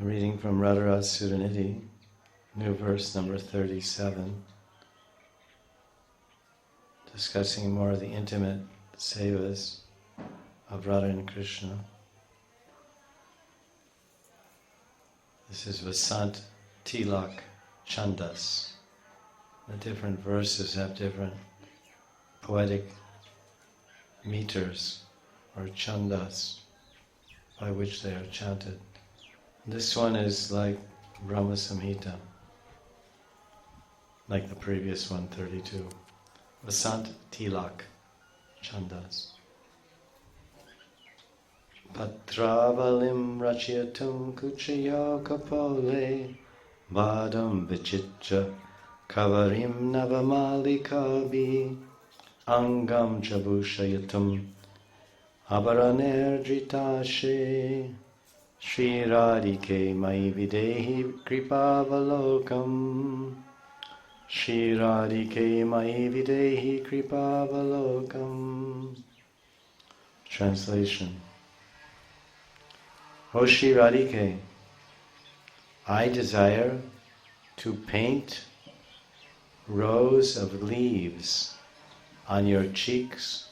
I'm reading from Radha Sudaniti, new verse number 37, discussing more of the intimate sevas of Radha and Krishna. This is Vasant Tilak Chandas. The different verses have different poetic meters or chandas by which they are chanted. This one is like Brahma Samhita, like the previous one, 32. Vasant Tilak Chandas. Patravalim rachyatum kuchaya kapale vadam vichitra kavarim navamalikabi angam chabushayatum abharanerjitashe Shri Radhike Mai Videhi Kripavalokam Shri Radhike Mai Videhi Kripavalokam. Translation. O Shri Radhike, I desire to paint rows of leaves on your cheeks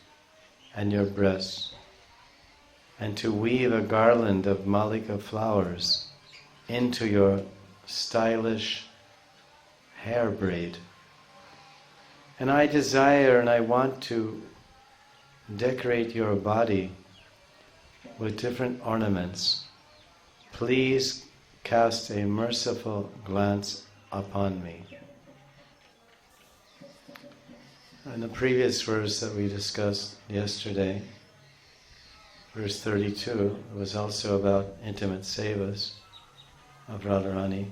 and your breasts, and to weave a garland of malika flowers into your stylish hair braid. And I desire and I want to decorate your body with different ornaments. Please cast a merciful glance upon me. In the previous verse that we discussed yesterday, verse 32, it was also about intimate sevas of Radharani,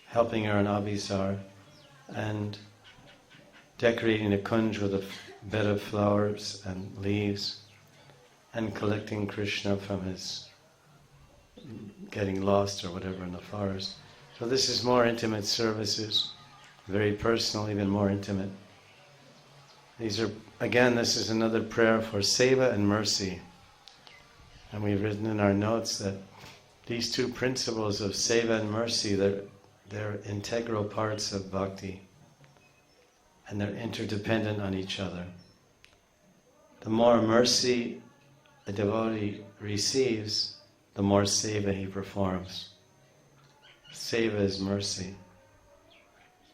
helping her in Abhisar and decorating the kunj with a bed of flowers and leaves and collecting Krishna from his getting lost or whatever in the forest. So this is more intimate services, very personal, even more intimate. These are, again, this is another prayer for seva and mercy. And we've written in our notes that these two principles of seva and mercy, they're integral parts of bhakti. And they're interdependent on each other. The more mercy a devotee receives, the more seva he performs. Seva is mercy.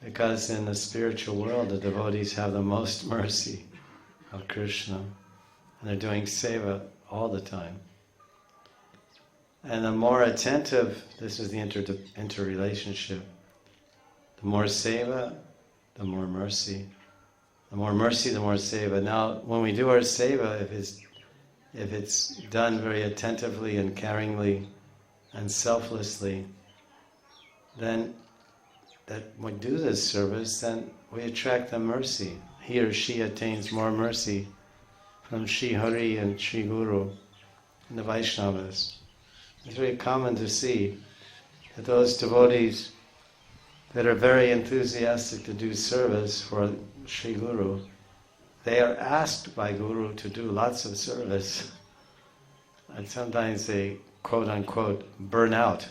Because in the spiritual world, the devotees have the most mercy of Krishna. And they're doing seva all the time. And the more attentive, this is the interrelationship. The more seva, the more mercy. The more mercy, the more seva. Now, when we do our seva, if it's done very attentively and caringly and selflessly, then that we do this service, then we attract the mercy. He or she attains more mercy from Shri Hari and Shri Guru and the Vaishnavas. It's very common to see that those devotees that are very enthusiastic to do service for Shri Guru, they are asked by Guru to do lots of service. And sometimes they, quote unquote, burn out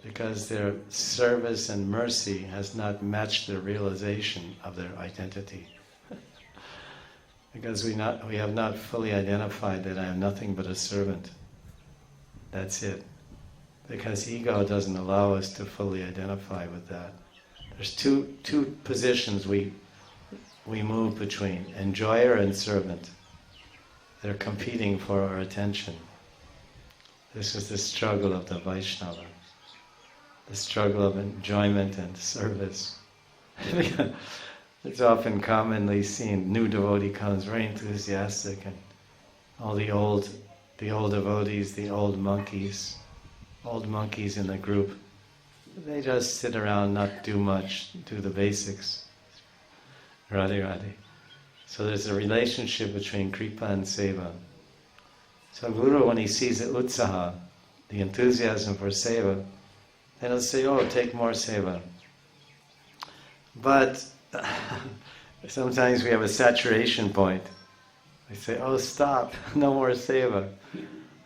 because their service and mercy has not matched their realization of their identity. Because we have not fully identified that I am nothing but a servant. That's it. Because ego doesn't allow us to fully identify with that. There's two positions we move between, enjoyer and servant. They're competing for our attention. This is the struggle of the Vaishnava. The struggle of enjoyment and service. It's often commonly seen, new devotee comes very enthusiastic, and all the old devotees, the old monkeys in the group, they just sit around, not do much, do the basics. Radhe Radhe. So there's a relationship between kripa and seva. So Guru, when he sees the utsaha, the enthusiasm for seva, then he'll say, oh, take more seva. But sometimes we have a saturation point. We say, oh, stop, no more seva.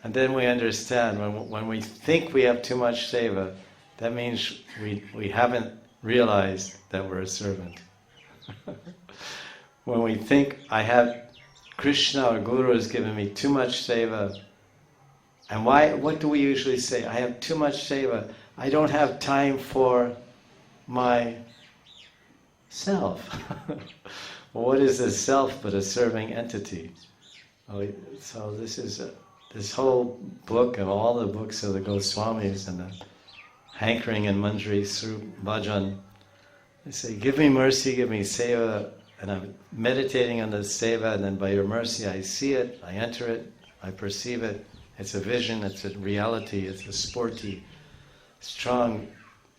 And then we understand, when we think we have too much seva, that means we haven't realized that we're a servant. When we think, I have Krishna or Guru has given me too much seva, and what do we usually say? I have too much seva, I don't have time for my self. Well, what is the self but a serving entity? So this whole book and all the books of the Goswamis and the hankering and Manjaris through bhajan, they say, give me mercy, give me seva, and I'm meditating on the seva, and then by your mercy I see it, I enter it, I perceive it. It's a vision, it's a reality, it's a sporty, strong,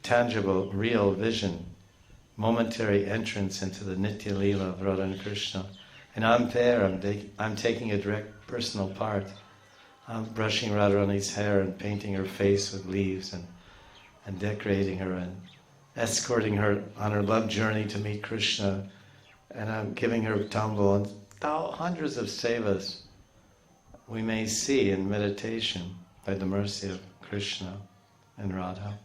tangible, real vision, momentary entrance into the Nitya Leela of Radha and Krishna. And I'm there, I'm taking a direct personal part. I'm brushing Radharani's hair and painting her face with leaves and decorating her and escorting her on her love journey to meet Krishna. And I'm giving her tambo and hundreds of sevas we may see in meditation by the mercy of Krishna and Radha.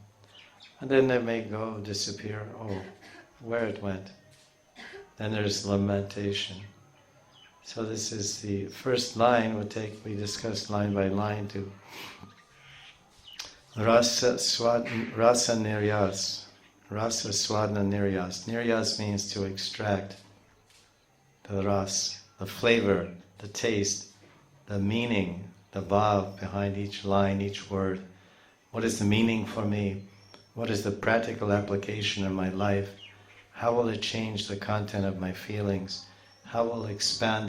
And then they may go, disappear, where it went. Then there's lamentation. So this is the first line, we discussed line by line to Rasa Niryas. Rasa Swadna Niryas. Niryas means to extract the ras, the flavor, the taste, the meaning, the bhav behind each line, each word. What is the meaning for me? What is the practical application in my life? How will it change the content of my feelings? How will it expand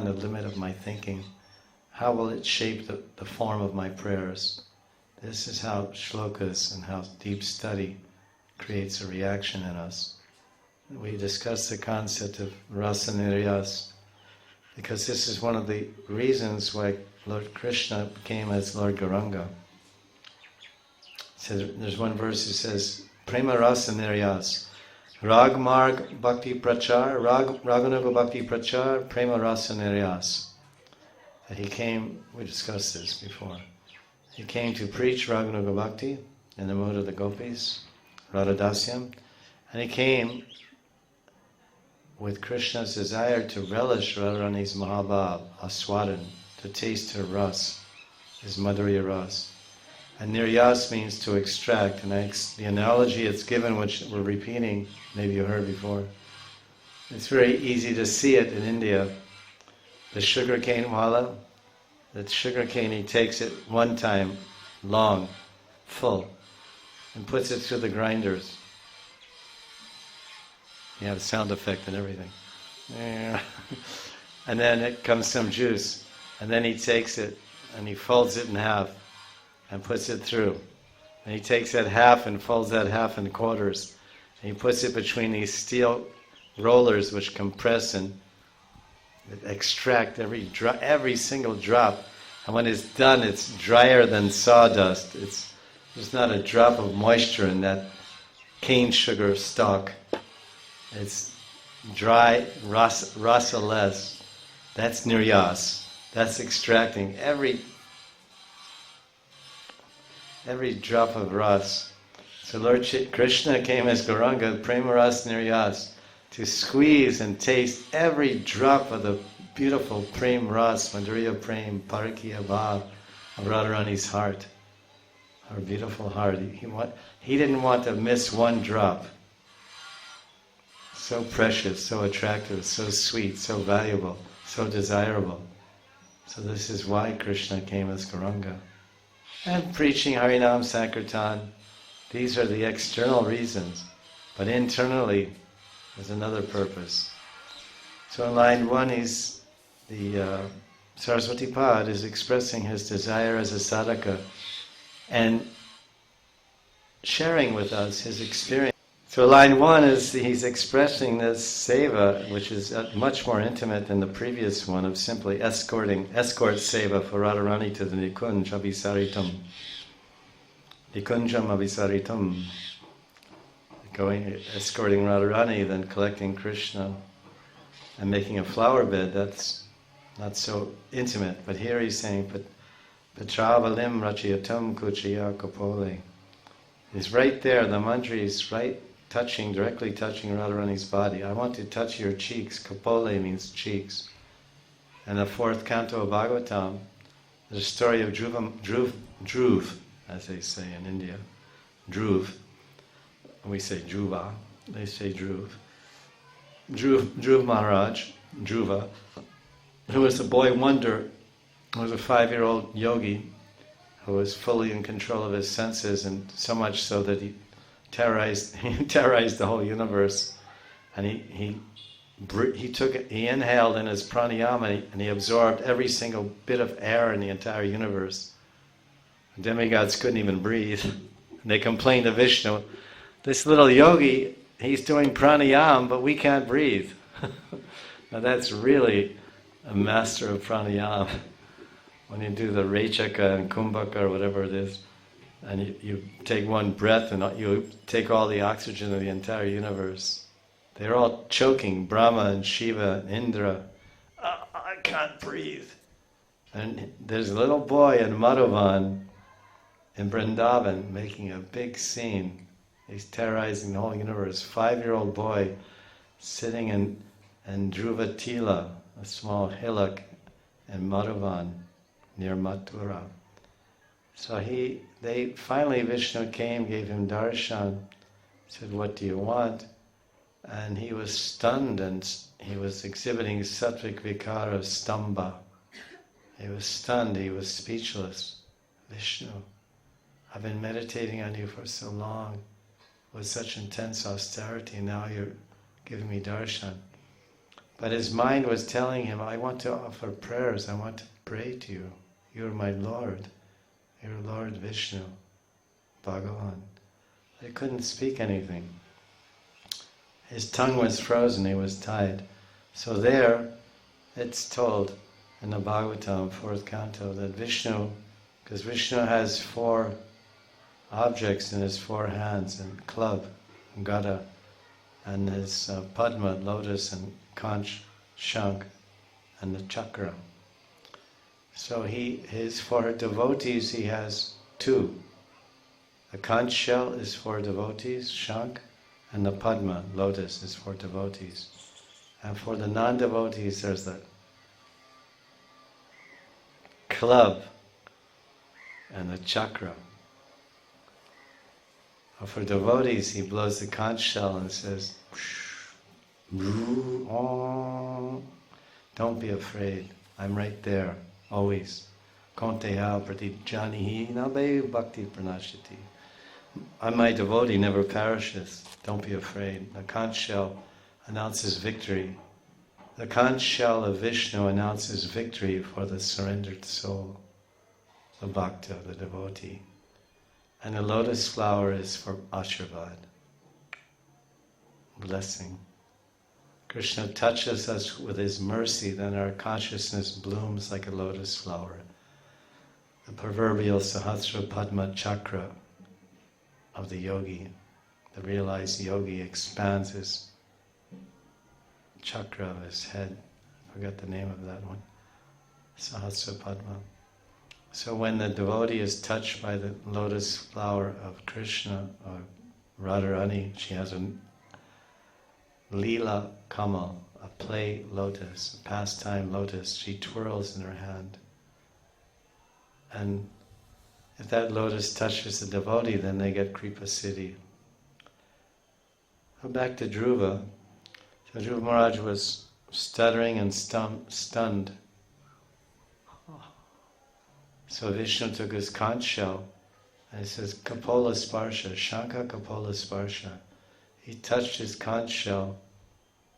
the limit of my thinking? How will it shape the form of my prayers? This is how shlokas and how deep study creates a reaction in us. We discuss the concept of rasa niryas because this is one of the reasons why Lord Krishna came as Lord Gauranga. So there's one verse that says, Prema rasa niryas. Rag marg bhakti prachar, raganuga bhakti prachar, prema rasa niryas. That he came, we discussed this before, he came to preach raganuga bhakti in the mood of the gopis, Radha Dasyam, and he came with Krishna's desire to relish Radharani's mahabhav, aswadan, to taste her ras, his madhurya ras. And niryas means to extract, and the analogy it's given, which we're repeating, maybe you heard before, it's very easy to see it in India. The sugar cane wala, the sugar cane, he takes it one time, long, full, and puts it through the grinders. You have a sound effect and everything. And then it comes some juice, and then he takes it and he folds it in half and puts it through. And he takes that half and folds that half in quarters. And he puts it between these steel rollers which compress and extract every single drop. And when it's done, it's drier than sawdust. There's not a drop of moisture in that cane sugar stalk. It's dry, rasa-less. That's niryas. That's extracting every drop of ras. So Lord Krishna came as Gauranga, prema ras niryas, to squeeze and taste every drop of the beautiful prem ras, madhurya prem, parakya bhav of Radharani's heart, her beautiful heart. He didn't want to miss one drop. So precious, so attractive, so sweet, so valuable, so desirable. So this is why Krishna came as Gauranga. And preaching Harinam Sankirtan, these are the external reasons. But internally, there's another purpose. So in line 1, the Saraswati Pad is expressing his desire as a sadhaka and sharing with us his experience. So line 1 is he's expressing this seva, which is much more intimate than the previous one of simply escort seva for Radharani to the Nikunj Abhisaritam. Nikunjam Abhisaritam. Escorting Radharani, then collecting Krishna and making a flower bed, that's not so intimate. But here he's saying, Patravalim Rachiyatam Kuchaya Kapole. He's right there, the mantra is right directly touching Radharani's body. I want to touch your cheeks. Kapole means cheeks. And the fourth canto of Bhagavatam, there's a story of Dhruv, as they say in India. Dhruv. We say Dhruva. They say Dhruv. Dhruv Maharaj, Dhruva, who was a boy wonder, who was a 5-year-old yogi who was fully in control of his senses, and so much so that he terrorized the whole universe. And he inhaled in his pranayama and he absorbed every single bit of air in the entire universe. The demigods couldn't even breathe. They complained to Vishnu, this little yogi, he's doing pranayama, but we can't breathe. Now that's really a master of pranayama. When you do the Rechaka and Kumbhaka or whatever it is, and you take one breath and you take all the oxygen of the entire universe. They're all choking, Brahma and Shiva and Indra. Oh, I can't breathe. And there's a little boy in Madhuvan in Vrindavan making a big scene. He's terrorizing the whole universe. 5-year-old boy sitting in Dhruvatila, a small hillock in Madhuvan near Mathura. So finally Vishnu came, gave him darshan, said, what do you want? And he was stunned, and he was exhibiting sattvic vikara stamba. He was stunned, he was speechless. Vishnu, I've been meditating on you for so long, with such intense austerity, now you're giving me darshan. But his mind was telling him, I want to offer prayers, I want to pray to you. You're my Lord. You're Lord Vishnu, Bhagavan. He couldn't speak anything. His tongue was frozen, he was tied. So there, it's told in the Bhagavatam, 4th canto, that Vishnu, because Vishnu has 4 objects in his 4 hands, and club, and gada, and his padma, lotus, and conch, shank, and the chakra. So for devotees he has 2. The conch shell is for devotees, shank, and the padma, lotus, is for devotees. And for the non-devotees there's the club and the chakra. For devotees he blows the conch shell and says, don't be afraid, I'm right there. Always. Konteha pratijanihi nabe bhakti pranashati. I'm my devotee, never perishes. Don't be afraid. The conch shell announces victory. The conch shell of Vishnu announces victory for the surrendered soul, the bhakta, the devotee. And the lotus flower is for Ashirvad, blessing. Krishna touches us with his mercy, then our consciousness blooms like a lotus flower. The proverbial Sahasra Padma chakra of the yogi, the realized yogi, expands his chakra of his head. I forgot the name of that one. Sahasra Padma. So when the devotee is touched by the lotus flower of Krishna or Radharani, she has a Leela Kamal, a play lotus, a pastime lotus, she twirls in her hand. And if that lotus touches the devotee, then they get Kripa Siddhi. Go back to Dhruva. So Dhruva Maharaj was stuttering and stunned. So Vishnu took his conch shell and he says, Kapola Sparsha, Shankha Kapola Sparsha. He touched his conch shell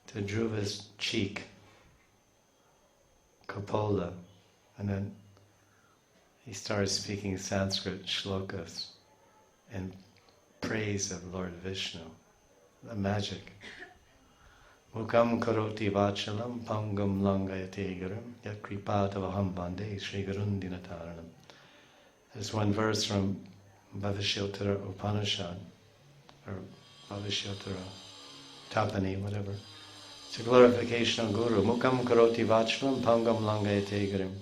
to Dhruva's cheek, Kapola, and then he started speaking Sanskrit shlokas in praise of Lord Vishnu. The magic. Mukam karoti vachalam pangam langayate garam yat kripatavaham bande Sri Garundinataranam. There's one verse from Bhavishyottara Upanishad, or Bhavishyottara Tapani, whatever. It's a glorification of Guru. Mukam karoti vachalam pangam langayate girim.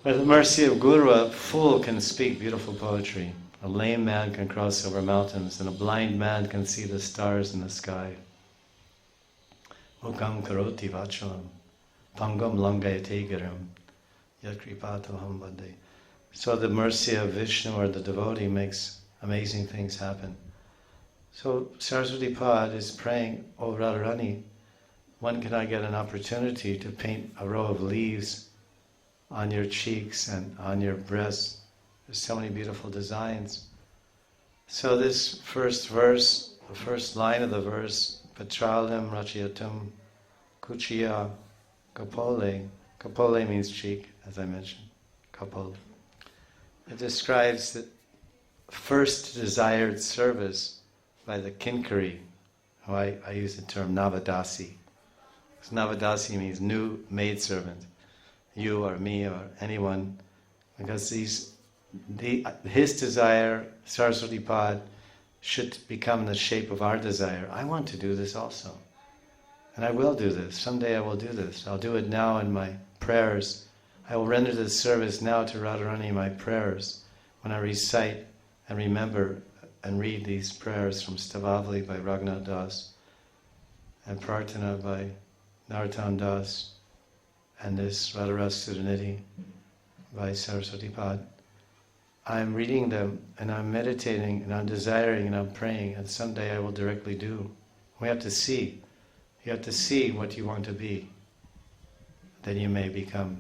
By the mercy of Guru, a fool can speak beautiful poetry. A lame man can cross over mountains, and a blind man can see the stars in the sky. Mukam karoti vachalam pangam langayate girim. Yat kripatoham vande. So the mercy of Vishnu or the devotee makes amazing things happen. So Saraswati Pad is praying, "O Radharani, when can I get an opportunity to paint a row of leaves on your cheeks and on your breasts? There's so many beautiful designs." So this first verse, the first line of the verse, Patralim Rachiyatum Kuchiya Kapole. Kapole means cheek, as I mentioned. Kapole. It describes the first desired service by the Kinkari, who I use the term Navadasi. Because Navadasi means new maidservant, you or me or anyone, because his desire, Saraswati Pad, should become the shape of our desire. I want to do this also. And I will do this. Someday I will do this. I'll do it now in my prayers. I will render this service now to Radharani in my prayers, when I recite and remember and read these prayers from Stavavali by Raghunath Das and Prarthana by Narottam Das and this Radharas Sudhanidhi by Saraswati Pad. I'm reading them and I'm meditating and I'm desiring and I'm praying, and someday I will directly do. We have to see. You have to see what you want to be. Then you may become.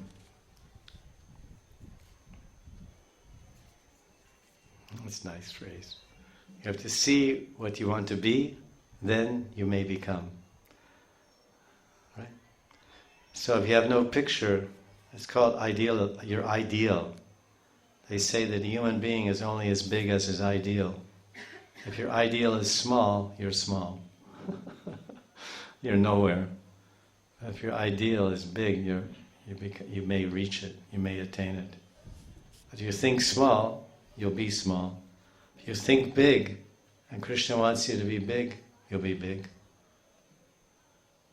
That's a nice phrase. You have to see what you want to be, then you may become. Right? So if you have no picture, it's called ideal. Your ideal. They say that a human being is only as big as his ideal. If your ideal is small, you're small. You're nowhere. If your ideal is big, you may reach it, you may attain it. But if you think small, you'll be small. If you think big, and Krishna wants you to be big, you'll be big.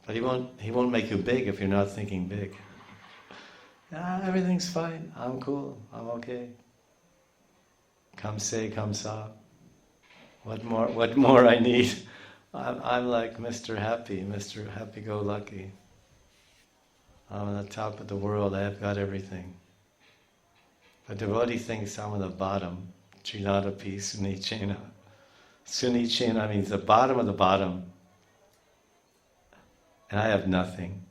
But he won't make you big if you're not thinking big. Everything's fine, I'm cool, I'm okay. Come say, come sa. What more I need? I'm like Mr. Happy, Mr. Happy-go-lucky. I'm on the top of the world, I've got everything. The devotee thinks I'm on the bottom. Trinadapi Sunichena. Sunichena means the bottom of the bottom. And I have nothing.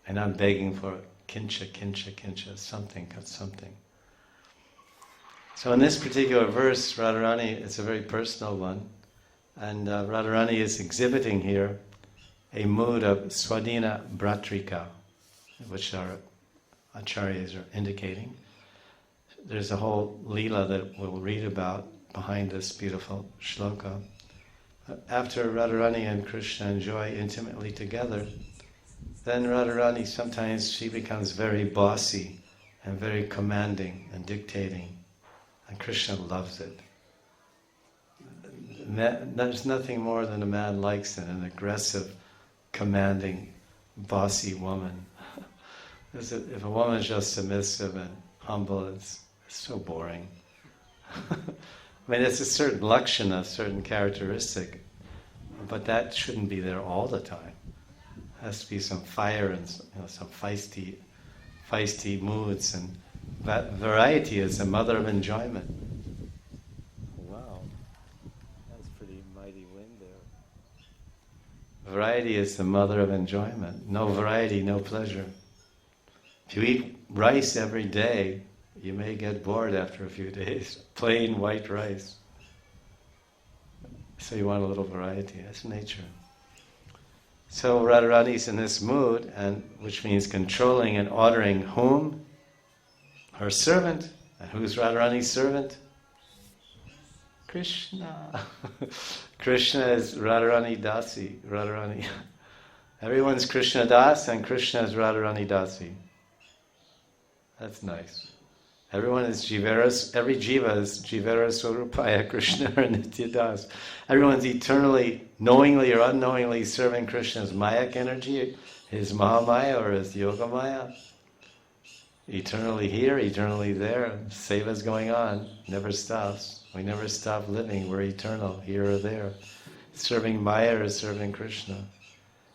And I'm begging for kincha, something. So in this particular verse, Radharani, it's a very personal one. And Radharani is exhibiting here a mood of Swadhina Bhratrika, which our acharyas are indicating. There's a whole leela that we'll read about behind this beautiful shloka. After Radharani and Krishna enjoy intimately together, then Radharani sometimes she becomes very bossy and very commanding and dictating, and Krishna loves it. There's nothing more than a man likes than an aggressive, commanding, bossy woman. If a woman is just submissive and humble, it's so boring. I mean, it's a certain lakshana, a certain characteristic, but that shouldn't be there all the time. There has to be some fire and some feisty moods, and that variety is the mother of enjoyment. Wow, that's pretty mighty wind there. Variety is the mother of enjoyment. No variety, no pleasure. If you eat rice every day, you may get bored after a few days. Plain white rice. So you want a little variety. That's nature. So Radharani's in this mood, and which means controlling and ordering whom? Her servant. And who's Radharani's servant? Krishna. Krishna is Radharani Dasi. Radharani. Everyone's Krishna Das, and Krishna is Radharani Dasi. That's nice. Everyone is Jivaras, every Jiva is Jivara Swarupaya Krishna or Nityadas. Everyone's eternally, knowingly or unknowingly serving Krishna's Mayak energy, his Mahamaya or his Yogamaya. Eternally here, eternally there. Seva's going on, never stops. We never stop living, we're eternal, here or there. Serving Maya or serving Krishna.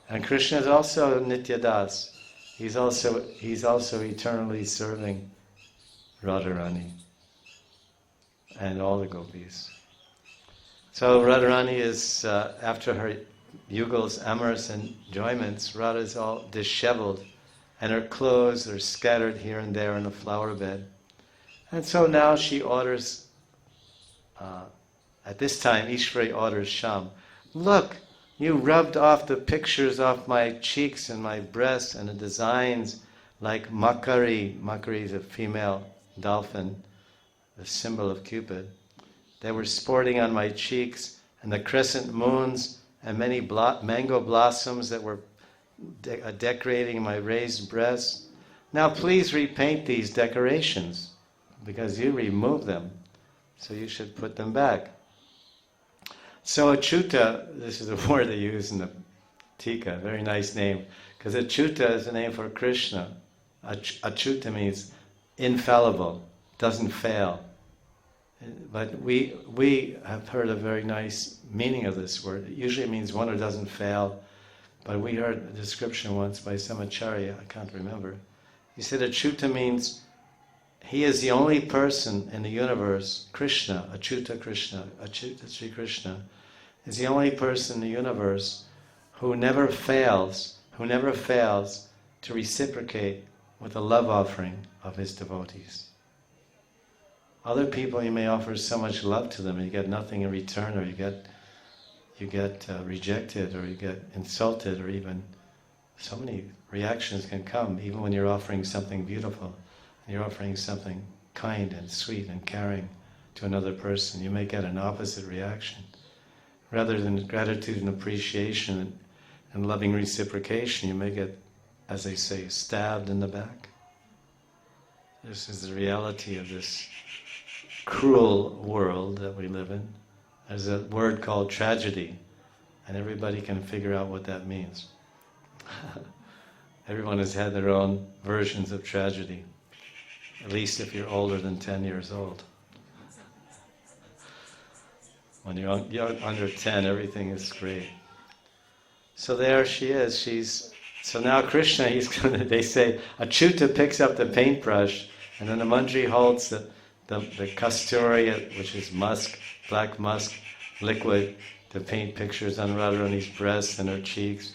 And Krishna is also Nityadas. He's also eternally serving Radharani and all the gopis. So Radharani is, after her yugals, amorous enjoyments, Radha is all disheveled and her clothes are scattered here and there in the flower bed. And so now she orders, at this time Ishvari orders Sham, look, you rubbed off the pictures off my cheeks and my breasts and the designs like Makari. Makari is a female dolphin, the symbol of Cupid. They were sporting on my cheeks, and the crescent moons and many mango blossoms that were decorating my raised breasts. Now please repaint these decorations, because you removed them, so you should put them back. So Achyuta, this is a word they use in the Tika, very nice name, because Achyuta is a name for Krishna. Achyuta means infallible, doesn't fail. But we have heard a very nice meaning of this word. It usually means one who doesn't fail, but we heard a description once by some acharya, I can't remember. He said Achyuta means he is the only person in the universe, Krishna, Achyuta Sri Krishna, is the only person in the universe who never fails to reciprocate with a love offering of his devotees. Other people, you may offer so much love to them, and you get nothing in return, or you get rejected, or you get insulted, or even so many reactions can come, even when you're offering something beautiful. You're offering something kind and sweet and caring to another person. You may get an opposite reaction. Rather than gratitude and appreciation and loving reciprocation, you may get, as they say, stabbed in the back. This is the reality of this cruel world that we live in. There's a word called tragedy, and everybody can figure out what that means. Everyone has had their own versions of tragedy. At least if you're older than 10 years old. When you're under 10, everything is great. So there she is. So now Krishna, they say, Achyuta picks up the paintbrush, and then the Manjari holds the kasturi, which is musk, black musk, liquid, to paint pictures on Radharani's breasts and her cheeks.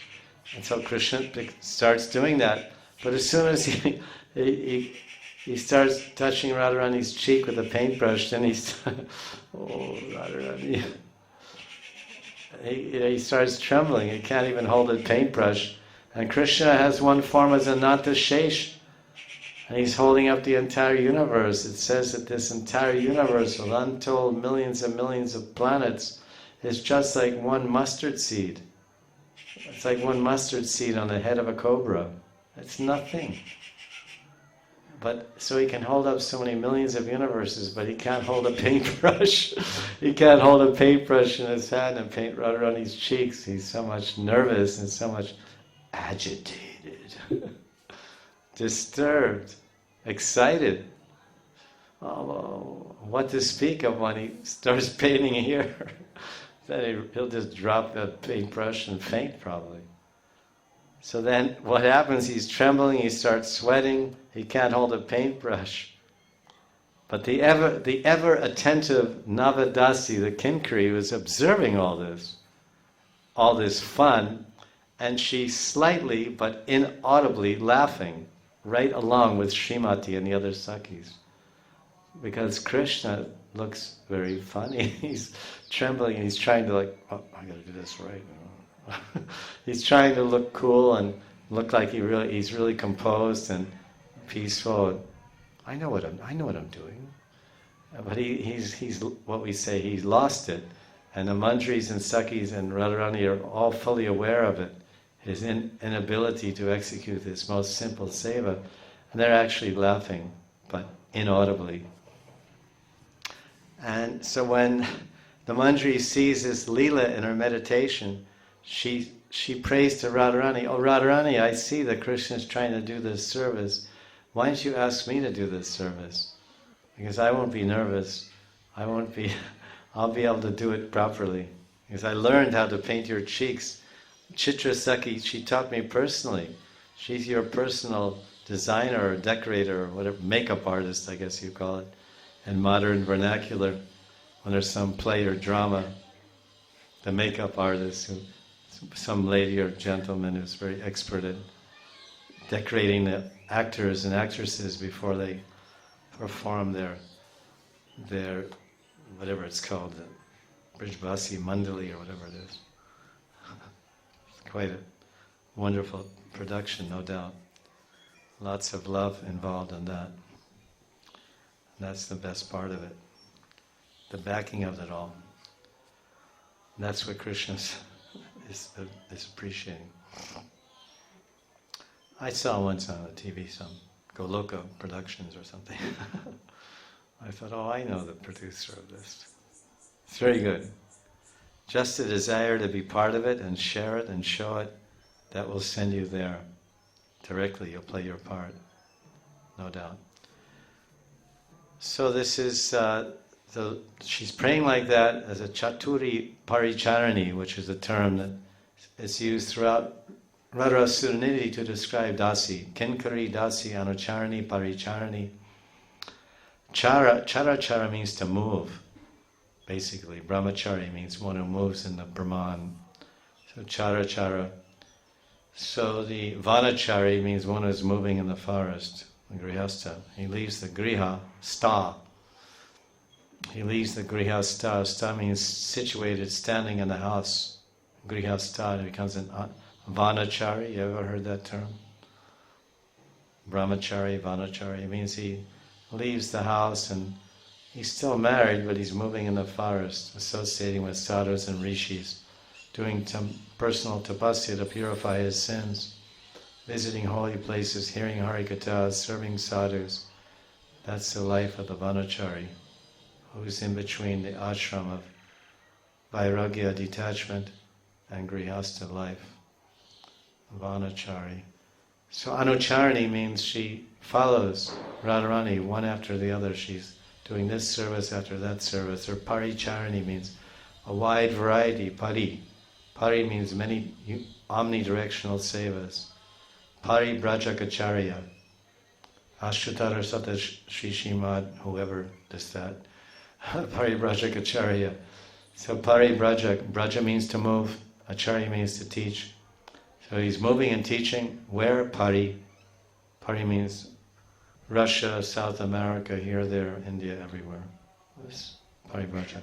And so Krishna starts doing that. But as soon as he starts touching Radharani's cheek with a paintbrush, then oh, Radharani. He starts trembling. He can't even hold a paintbrush. And Krishna has one form as Ananta Shesh. And he's holding up the entire universe. It says that this entire universe with untold millions and millions of planets is just like one mustard seed. It's like one mustard seed on the head of a cobra. It's nothing. But so he can hold up so many millions of universes, but he can't hold a paintbrush. He can't hold a paintbrush in his hand and paint Radharani's cheeks. He's so much nervous and so much agitated, disturbed, excited. Oh, what to speak of when he starts painting here? Then he'll just drop the paintbrush and faint probably. So then what happens, he's trembling, he starts sweating, he can't hold a paintbrush. But the ever attentive Navadasi, the Kinkari, was observing all this fun, and she's slightly but inaudibly laughing right along with Srimati and the other Sakhis. Because Krishna looks very funny. He's trembling and he's trying to I gotta do this right. He's trying to look cool and look like he's really composed and peaceful. I know what I'm doing. But he's what we say, he's lost it. And the Manjaris and Sakhis and Radharani are all fully aware of it, his inability to execute this most simple seva. And they're actually laughing, but inaudibly. And so when the Manjari sees this Leela in her meditation, she prays to Radharani, "Oh Radharani, I see that Krishna is trying to do this service. Why don't you ask me to do this service? Because I won't be nervous. I'll be able to do it properly. Because I learned how to paint your cheeks. Chitra Sakhi, she taught me personally. She's your personal designer or decorator or whatever, makeup artist, I guess you call it, in modern vernacular. When there's some play or drama, the makeup artist, some lady or gentleman who's very expert at decorating the actors and actresses before they perform their whatever it's called, the Brijbasi Mandali or whatever it is. It's quite a wonderful production, no doubt. Lots of love involved in that. And that's the best part of it. The backing of it all. And that's what Krishna is appreciating. I saw once on the TV some Goloka Productions or something. I thought, oh, I know the producer of this. It's very good. Just a desire to be part of it and share it and show it, that will send you there directly. You'll play your part, no doubt. So this is, she's praying like that as a Chaturi Paricharani, which is a term that is used throughout Radha-Suranidhi to describe Dasi. Kinkari Dasi Anucharani Paricharani. Chara means to move, basically. Brahmachari means one who moves in the Brahman. So Chara. So the Vanachari means one who's moving in the forest, the Grihastha. He leaves the Griha, sta. He leaves the Grihastha. Sta means situated, standing in the house. Grihastha becomes an Vanachari. You ever heard that term? Brahmachari, Vanachari. It means he leaves the house and he's still married, but he's moving in the forest, associating with sadhus and rishis, doing some personal tapasya to purify his sins, visiting holy places, hearing harikathas, serving sadhus. That's the life of the Vanachari, who's in between the ashram of vairagya, detachment, and grihastha life. Vanachari. So Anucharani means she follows Radharani one after the other. She's doing this service after that service. Or Paricharani means a wide variety. Pari means many omnidirectional sevas. Pari Brajakacharya. Ashtadhara Sata Shri Shrimad, whoever does that. Pari Brajakacharya. So Pari Braja means to move. Acharya means to teach. So he's moving and teaching. Where? Pari. Pari means Russia, South America, here, there, India, everywhere. This Paribraja.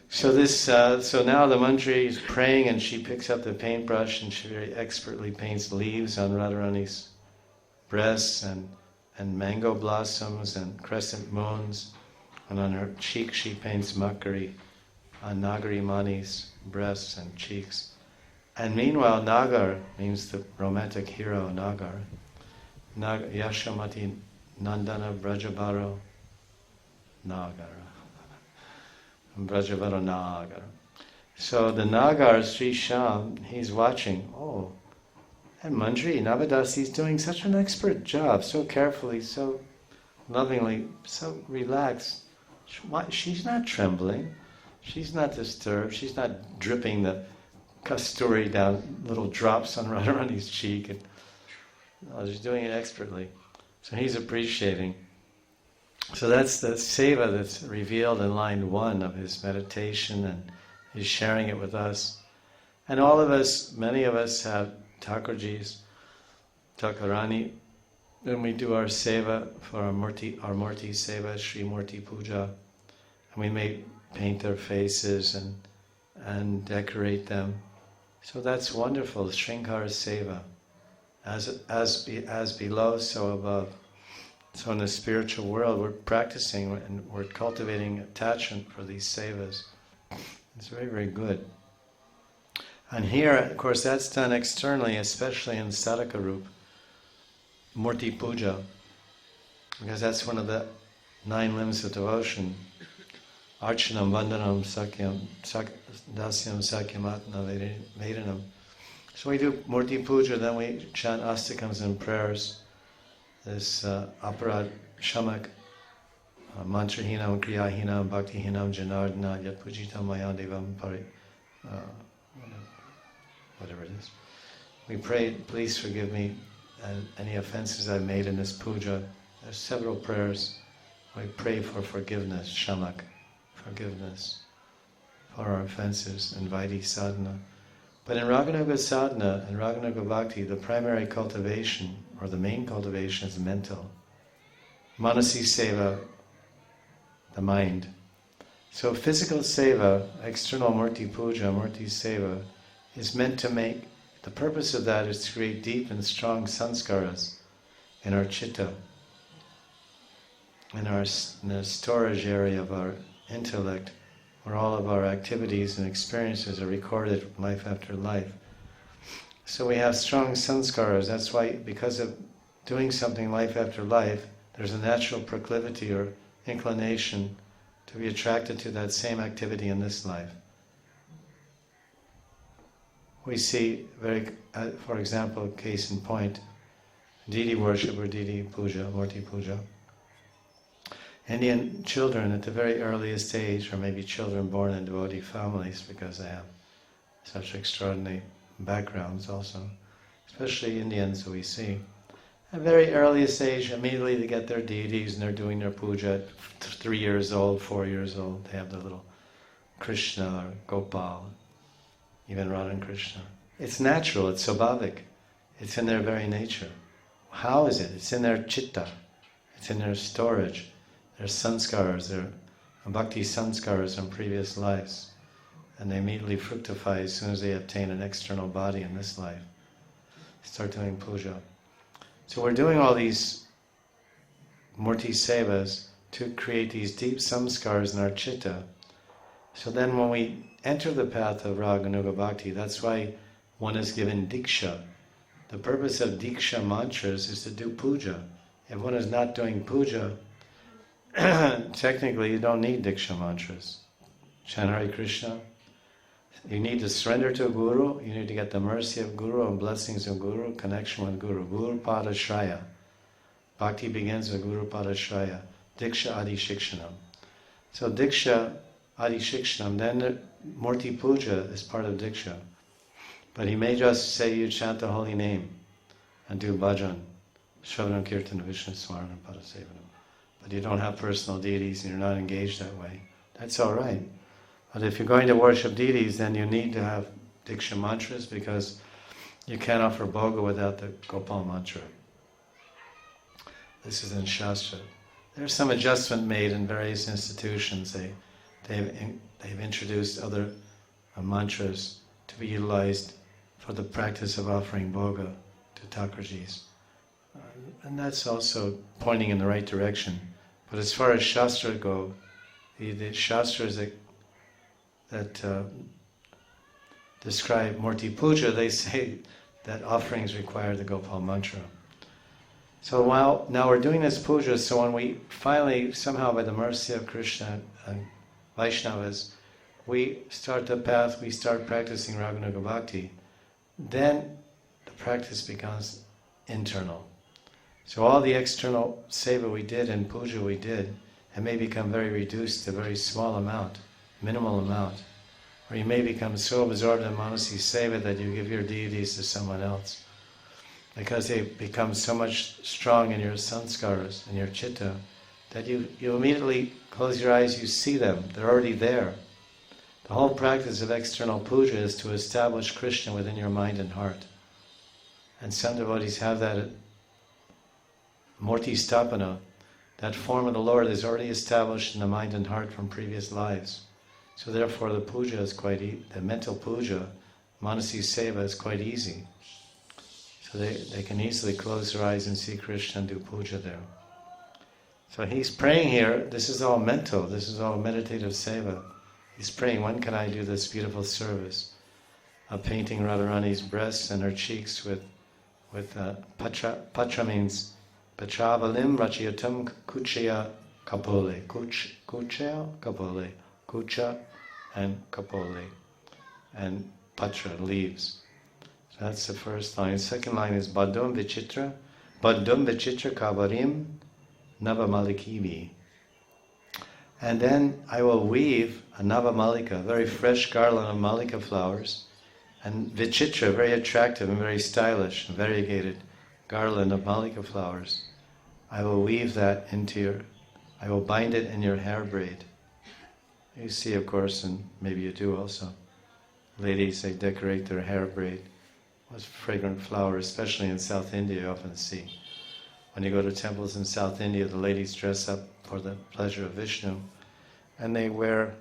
So so now the Manjari is praying and she picks up the paintbrush and she very expertly paints leaves on Radharani's breasts and mango blossoms and crescent moons. And on her cheek she paints Makari on Nagari Mani's breasts and cheeks. And meanwhile, Nagar means the romantic hero, Nagar. Yashamati Nandana Brajabaro Nagara. Brajabaro Nagara. So the Nagar, Sri Sham, he's watching. Oh, and Manjari, Navadasi's doing such an expert job, so carefully, so lovingly, so relaxed. She's not trembling. She's not disturbed. She's not dripping the kasturi down, little drops on Radharani's cheek. And she's doing it expertly. So he's appreciating. So that's the seva that's revealed in line 1 of his meditation, and he's sharing it with us. And all of us, many of us have Thakurji's, Thakurani, when we do our seva for our Murti seva, Sri Murti Puja, and we may paint their faces and decorate them. So that's wonderful, Shrinkara seva. As below, so above. So in the spiritual world, we're practicing and we're cultivating attachment for these sevas. It's very, very good. And here, of course, that's done externally, especially in Sadhaka Rup, Murti Puja. because that's one of the 9 limbs of devotion. Archanam, Vandanam, Sakyam, Dasyam, Sakyamatna, Vedanam. So we do Murti Puja, then we chant Astakams and prayers. This Aparad Shamak, Mantrahinam, Kriyahinam, Bhaktihinam, Janardana, Yat Pujitam, Mayadevam, Pari, whatever it is. We pray, please forgive me any offenses I've made in this puja. There's several prayers. We pray for forgiveness, Shamak, forgiveness for our offenses, and Vaidhi sadhana. But in Raganuga sadhana and Raganuga bhakti, the primary cultivation, or the main cultivation, is mental. Manasi seva, the mind. So physical seva, external murti puja, murti seva, is meant to make, the purpose of that is to create deep and strong sanskaras in our chitta, in the storage area of our intellect, where all of our activities and experiences are recorded life after life. So we have strong sanskaras. That's why, because of doing something life after life, there's a natural proclivity or inclination to be attracted to that same activity in this life. We see, for example, case in point, deity worship or deity puja, murti puja. Indian children at the very earliest age, or maybe children born in devotee families because they have such extraordinary backgrounds also, especially Indians who we see, at very earliest age, immediately they get their deities and they're doing their puja at 3 years old, 4 years old. They have the little Krishna or Gopal, even Radha and Krishna. It's natural, it's svabhavik. It's in their very nature. How is it? It's in their chitta. It's in their storage. Their sanskaras, their bhakti sanskaras from previous lives. And they immediately fructify as soon as they obtain an external body in this life. Start doing puja. So we're doing all these murti sevas to create these deep samskaras in our chitta. So then when we enter the path of Raga Nuga Bhakti, that's why one is given diksha. The purpose of diksha mantras is to do puja. If one is not doing puja, technically you don't need diksha mantras. Chant Hare Krishna. You need to surrender to a guru, you need to get the mercy of guru and blessings of guru, connection with guru. Guru Pada Shraya. Bhakti begins with Guru Pada Shraya. Diksha Adi Shikshanam. So Diksha Adi Shikshanam, then the Murti Puja is part of Diksha. But he may just say you chant the holy name and do bhajan, Shravanam Kirtan Vishnu Smaranam Padasevanam. But you don't have personal deities and you're not engaged that way. That's all right. But if you're going to worship deities, then you need to have Diksha mantras because you can't offer bhoga without the Gopal mantra. This is in Shastra. There's some adjustment made in various institutions. They've introduced other mantras to be utilized for the practice of offering bhoga to Thakurjis. And that's also pointing in the right direction. But as far as Shastra go, the Shastras that describe Murti Puja, they say that offerings require the Gopal mantra. So now we're doing this puja, so when we finally, somehow by the mercy of Krishna and Vaishnavas, we start the path, we start practicing Raganuga Bhakti, then the practice becomes internal. So all the external seva we did and puja we did, it may become very reduced to a very small amount, minimal amount. Or you may become so absorbed in Manasi seva that you give your deities to someone else. Because they become so much strong in your sanskaras, in your chitta, that you immediately close your eyes, you see them, they're already there. The whole practice of external puja is to establish Krishna within your mind and heart. And some devotees have that at Murti Stapana, that form of the Lord is already established in the mind and heart from previous lives. So therefore the puja is the mental puja, Manasi Seva, is quite easy. So they can easily close their eyes and see Krishna and do puja there. So he's praying here, this is all mental, this is all meditative seva. He's praying, when can I do this beautiful service of painting Radharani's breasts and her cheeks with patra. Patra means Pachavalim Rachiyatam Kuchya Kapole. Kuchya Kapole. Kucha and Kapole. And Patra, leaves. So that's the first line. The second line is Badum Vichitra. Badum Vichitra Kavarim Navamalikivi. And then I will weave a Navamalika, a very fresh garland of Malika flowers, and Vichitra, very attractive and very stylish and variegated garland of Malika flowers. I will weave that I will bind it in your hair braid. You see, of course, and maybe you do also, ladies, they decorate their hair braid with fragrant flowers, especially in South India, you often see. When you go to temples in South India, the ladies dress up for the pleasure of Vishnu, and they wear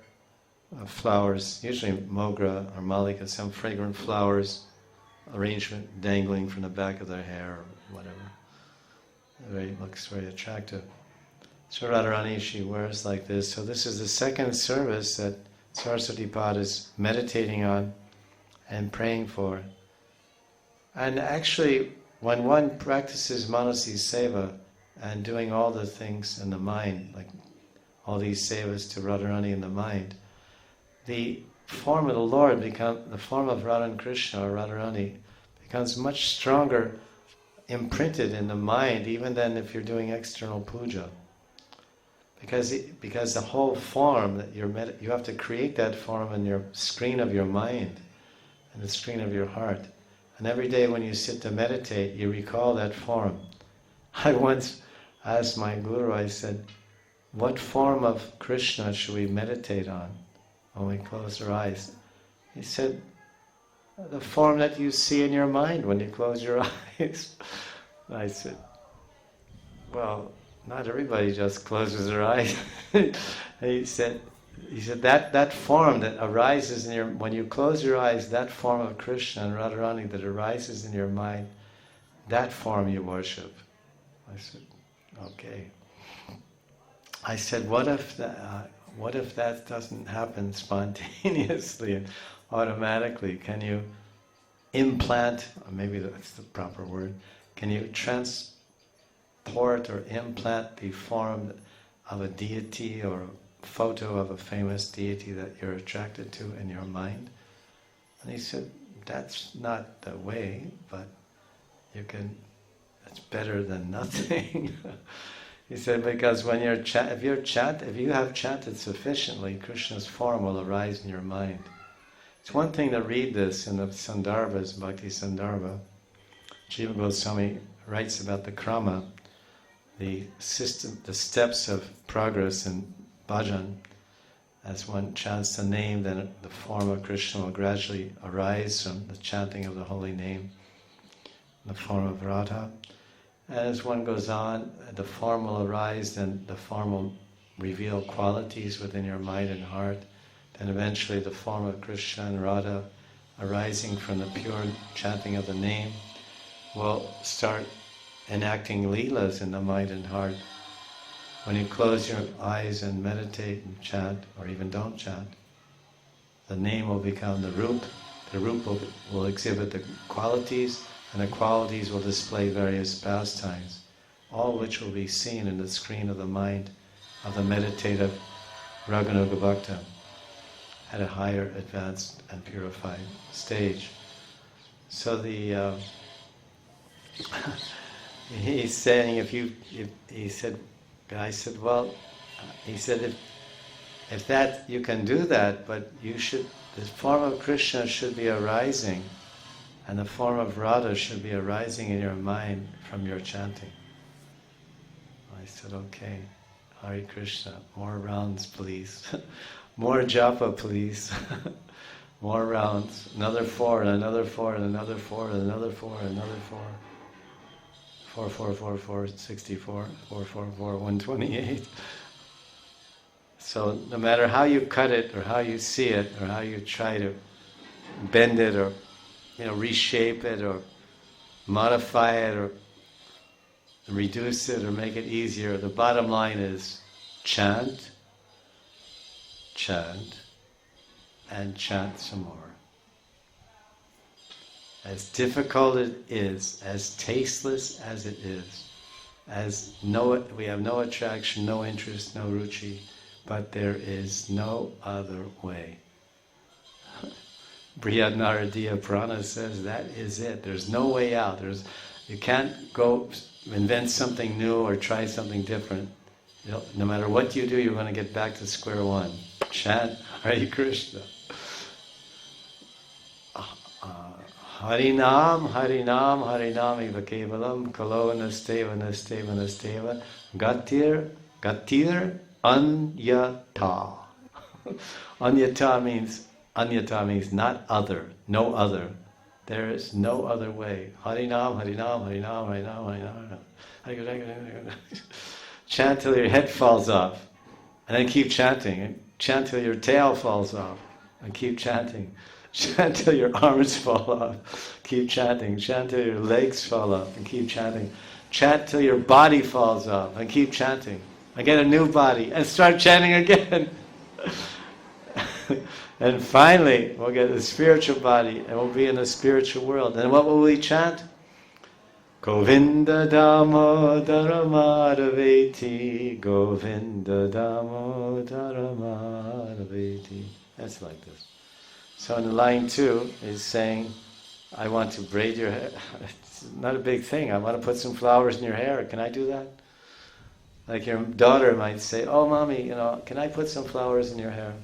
flowers, usually mogra or malika, some fragrant flowers, arrangement dangling from the back of their hair or whatever. It looks very attractive. So Radharani, she wears like this. So this is the second service that Saraswati Pad is meditating on and praying for. And actually, when one practices Manasi Seva and doing all the things in the mind, like all these sevas to Radharani in the mind, the form of the Lord the form of Radha and Krishna or Radharani becomes much stronger, imprinted in the mind, even than if you're doing external puja. Because the whole form that you have to create that form in your screen of your mind and the screen of your heart. And every day when you sit to meditate, you recall that form. I once asked my guru, I said, what form of Krishna should we meditate on when we close our eyes? He said, the form that you see in your mind when you close your eyes. I said, well, not everybody just closes their eyes. He said that form that arises when you close your eyes, that form of Krishna and Radharani that arises in your mind, that form you worship. I said, okay. I said, what if that doesn't happen spontaneously and automatically? Can you implant, or maybe that's the proper word, can you transport or implant the form of a deity or a photo of a famous deity that you're attracted to in your mind? And he said, that's not the way, but you can, it's better than nothing. He said, because when if you have chanted sufficiently, Krishna's form will arise in your mind. It's one thing to read this in the Sandarbhas, Bhakti Sandarbha. Jiva Goswami writes about the krama, the steps of progress in bhajan. As one chants the name, then the form of Krishna will gradually arise from the chanting of the holy name, in the form of Radha. And as one goes on, the form will arise, then the form will reveal qualities within your mind and heart. Then eventually the form of Krishna and Radha, arising from the pure chanting of the name, will start enacting leelas in the mind and heart. When you close your eyes and meditate and chant, or even don't chant, the name will become the roop. The roop will exhibit the qualities, and the qualities will display various pastimes, all which will be seen in the screen of the mind of the meditative Raganuga Bhakta at a higher, advanced and purified stage. So he's saying if that you can do that, but the form of Krishna should be arising, and the form of Radha should be arising in your mind from your chanting. I said, okay, Hare Krishna, more rounds please. More japa please. More rounds. Another 4 and another 4 and another 4 and another 4 and another 4. 4, 4, 4, 4, 64. 4, 4, 4, 128. So no matter how you cut it or how you see it or how you try to bend it or reshape it or modify it or reduce it or make it easier, the bottom line is chant, chant, and chant some more. As difficult it is, as tasteless as it is, we have no attraction, no interest, no ruchi, but there is no other way. Brihad Naradiya Purana says that is it. There's no way out. You can't go invent something new or try something different. No matter what you do, you're going to get back to square one. Chant Hare Krishna. Harinam, Harinam, Harinam eva kevalam, kalo nasteva, nasteva, nasteva, gatir, gatir, anyata. Anyata means not other, no other. There is no other way. Harinam, Harinam, Harinam, Harinam, Harinam. Chant till your head falls off, and then keep chanting. And chant till your tail falls off, and keep chanting. Chant till your arms fall off, keep chanting. Chant till your legs fall off, and keep chanting. Chant till your body falls off, and keep chanting. And get a new body, and start chanting again. And finally, we'll get a spiritual body, and we'll be in the spiritual world. And what will we chant? Govinda Damodara Madhaveti, Govinda Damodara Madhaveti. That's like this. So in line 2 is saying, I want to braid your hair. It's not a big thing. I want to put some flowers in your hair. Can I do that? Like your daughter might say, oh mommy, can I put some flowers in your hair?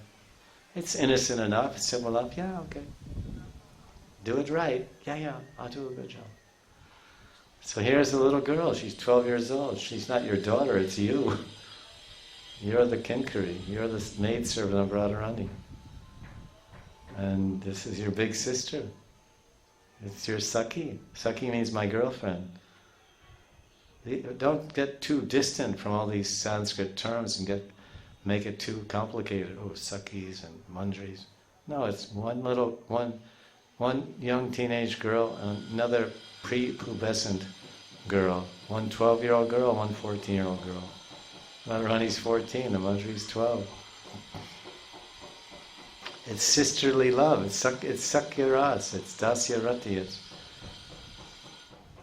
It's innocent enough, it's simple enough. Yeah, okay. Do it right. Yeah, I'll do a good job. So here's a little girl, she's 12 years old. She's not your daughter, it's you. You're the Kinkari, you're the maidservant of Radharani. And this is your big sister. It's your Sakhi. Sakhi means my girlfriend. Don't get too distant from all these Sanskrit terms and make it too complicated. Oh, Sakhis and Manjaris. No, it's one young teenage girl and another pre-pubescent girl. One 12-year-old girl, one 14-year-old girl. Radharani's 14, the Manjari's 12. It's sisterly love. It's Sakyaras. It's Dasyarati.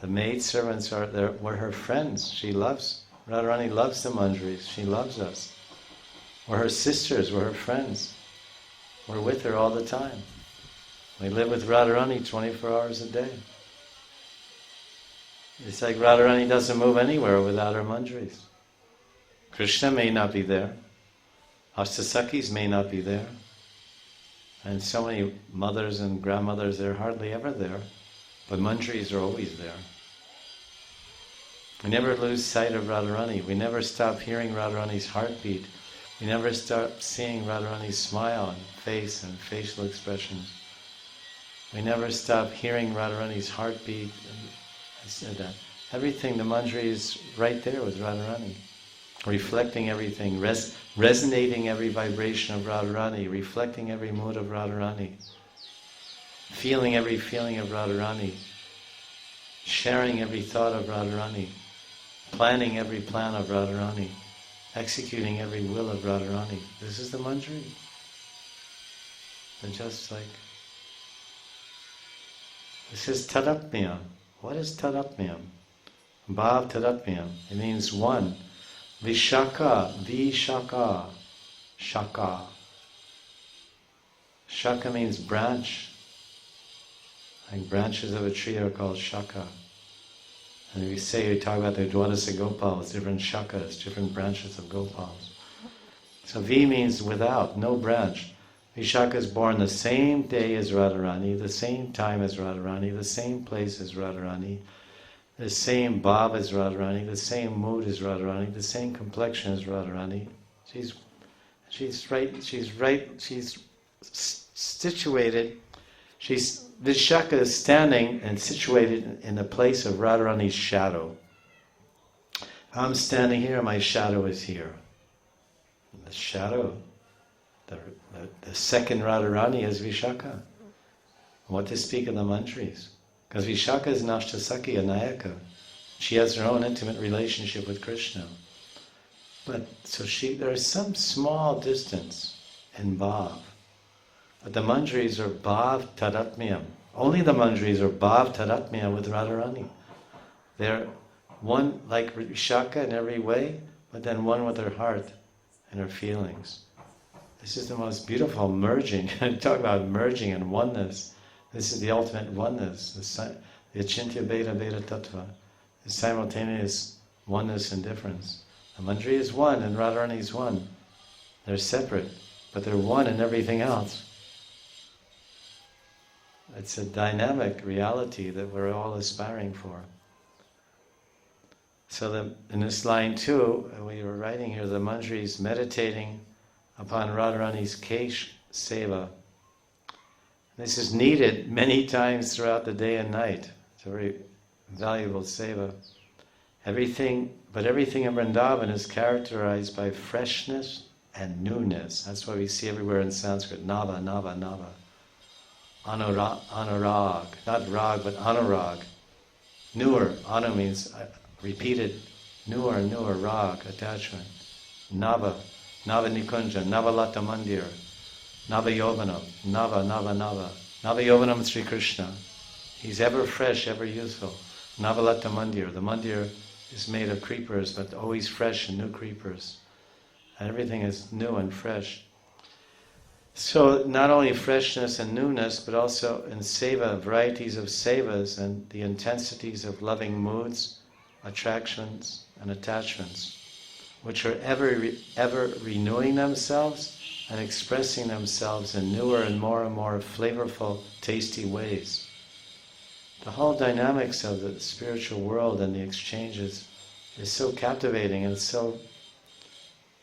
The maid servants were her friends. She loves. Radharani loves the Manjaris. She loves us. We're her sisters. We're her friends. We're with her all the time. We live with Radharani 24 hours a day. It's like Radharani doesn't move anywhere without her Manjaris. Krishna may not be there. Ashtasakis may not be there. And so many mothers and grandmothers, they're hardly ever there. But Manjaris are always there. We never lose sight of Radharani. We never stop hearing Radharani's heartbeat. We never stop seeing Radharani's smile and face and facial expressions. We never stop hearing Radharani's heartbeat. I said that. Everything, the Manjari is right there with Radharani. Reflecting everything, resonating every vibration of Radharani, reflecting every mood of Radharani, feeling every feeling of Radharani, sharing every thought of Radharani, planning every plan of Radharani, executing every will of Radharani. This is the Manjari. They're just like... This is Tadatmya. What is Tadatmyam? Bhav Tadatmyam. It means one. Vishaka, Vishaka, Shaka. Shaka means branch. Like branches of a tree are called Shaka. And we talk about the Dwadasa Gopals, different Shakas, different branches of Gopals. So V means without, no branch. Vishaka is born the same day as Radharani, the same time as Radharani, the same place as Radharani, the same bhav as Radharani, the same mood as Radharani, the same complexion as Radharani. She's situated. Vishaka is standing and situated in the place of Radharani's shadow. I'm standing here, my shadow is here. The shadow, the second Radharani is Vishaka. What to speak of the Manjaris? Because Vishaka is Nashtasaki, a Nayaka. She has her own intimate relationship with Krishna. But so there is some small distance in Bhav. But the Manjaris are Bhav Tadatmyam. Only the Manjaris are Bhav Tadatmya with Radharani. one like Vishaka in every way, but then one with her heart and her feelings. This is the most beautiful merging. Talk about merging and oneness. This is the ultimate oneness, the Achintya Bheda Bheda Tattva, the simultaneous oneness and difference. The Manjari is one and Radharani is one. They're separate, but they're one in everything else. It's a dynamic reality that we're all aspiring for. So in this line too, we were writing here, the Manjari is meditating upon Radharani's Kesh Seva. This is needed many times throughout the day and night. It's a very valuable seva. Everything in Vrindavan is characterized by freshness and newness. That's why we see everywhere in Sanskrit, nava, nava, nava. Anurag, not rag, but anurag. Newer, anu means repeated, newer, rag, attachment. Nava, nava nikunja, nava lata mandir. Nava Yovanam, Nava. Nava Yovanam Sri Krishna. He's ever fresh, ever useful. Navalata Mandir. The mandir is made of creepers, but always fresh and new creepers. And everything is new and fresh. So not only freshness and newness, but also in seva, varieties of sevas and the intensities of loving moods, attractions and attachments, which are ever renewing themselves and expressing themselves in newer and more flavorful, tasty ways. The whole dynamics of the spiritual world and the exchanges is so captivating and so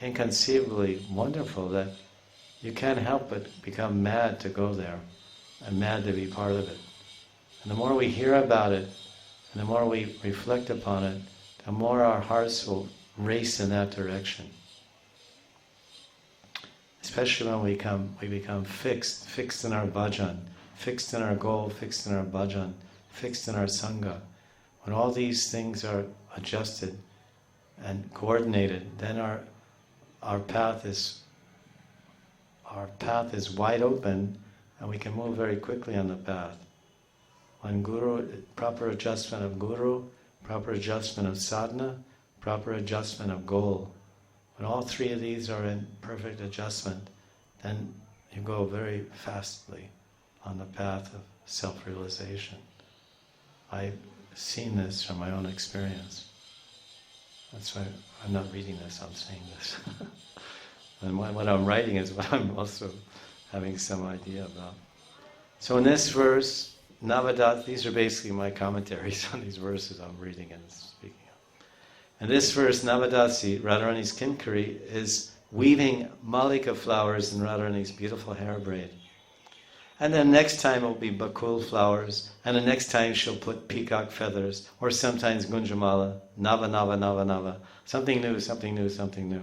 inconceivably wonderful that you can't help but become mad to go there and mad to be part of it. And the more we hear about it and the more we reflect upon it, the more our hearts will race in that direction. Especially when we become fixed in our bhajan, fixed in our goal, fixed in our bhajan, fixed in our sangha. When all these things are adjusted and coordinated, then our path is wide open and we can move very quickly on the path. When proper adjustment of guru, proper adjustment of sadhana, proper adjustment of goal. When all three of these are in perfect adjustment, then you go very fastly on the path of self-realization. I've seen this from my own experience. That's why I'm not reading this, I'm saying this. And what I'm writing is what I'm also having some idea about. So in this verse, Navadat, these are basically my commentaries on these verses I'm reading and speaking of. And this verse, Navadasi, Radharani's Kinkari, is weaving malika flowers in Radharani's beautiful hair braid. And then next time it will be bakul flowers, and the next time she'll put peacock feathers, or sometimes gunjamala, nava. Something new.